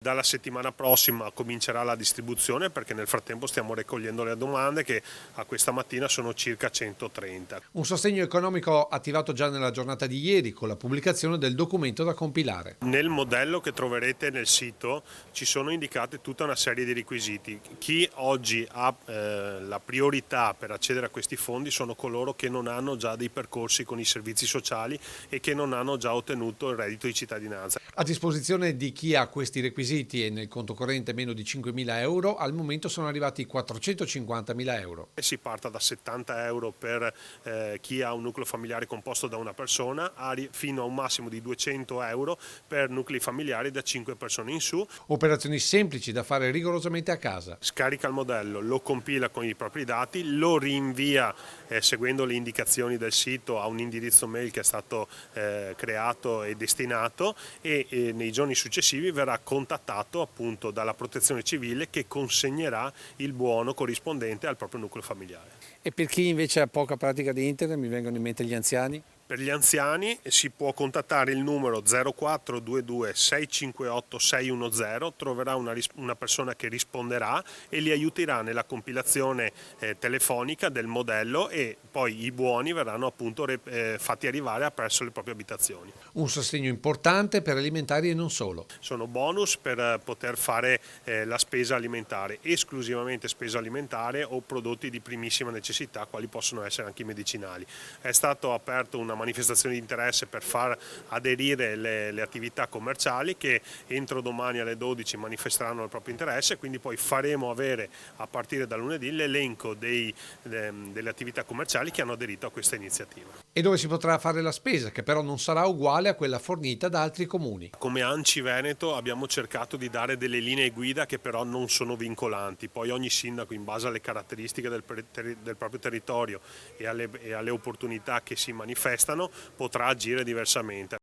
Dalla settimana prossima comincerà la distribuzione, perché nel frattempo stiamo raccogliendo le domande, che a questa mattina sono circa 130. Un sostegno economico attivato già nella giornata di ieri con la pubblicazione del documento da compilare. Nel modello che troverete nel sito ci sono indicate tutta una serie di requisiti. Chi oggi ha la priorità per accedere a questi fondi sono coloro che non hanno già dei percorsi con i servizi sociali e che non hanno già ottenuto il reddito di cittadinanza. A disposizione di chi ha questi requisiti e nel conto corrente meno di 5.000 euro, al momento sono arrivati 450.000 euro. Si parta da 70 euro per chi ha un nucleo familiare composto da una persona, fino a un massimo di 200 euro per nuclei familiari da 5 persone in su. Operazioni semplici da fare rigorosamente a casa. Scarica il modello, lo compila con i propri dati, lo rinvia seguendo le indicazioni del sito a un indirizzo mail che è stato creato e destinato, e nei giorni successivi verrà contattato appunto dalla Protezione Civile, che consegnerà il buono corrispondente al proprio nucleo familiare. E per chi invece ha poca pratica di internet, mi vengono in mente gli anziani? Per gli anziani si può contattare il numero 0422 658 610, troverà una persona che risponderà e li aiuterà nella compilazione telefonica del modello, e poi i buoni verranno appunto fatti arrivare presso le proprie abitazioni. Un sostegno importante per alimentari e non solo. Sono bonus per poter fare la spesa alimentare, esclusivamente spesa alimentare o prodotti di primissima necessità, quali possono essere anche i medicinali. È stato aperto una manifestazione di interesse per far aderire le attività commerciali, che entro domani alle 12 manifesteranno il proprio interesse, quindi poi faremo avere a partire da lunedì l'elenco delle attività commerciali che hanno aderito a questa iniziativa. E dove si potrà fare la spesa, che però non sarà uguale a quella fornita da altri comuni. Come ANCI Veneto abbiamo cercato di dare delle linee guida che però non sono vincolanti, poi ogni sindaco, in base alle caratteristiche del proprio territorio e alle opportunità che si manifestano, potrà agire diversamente.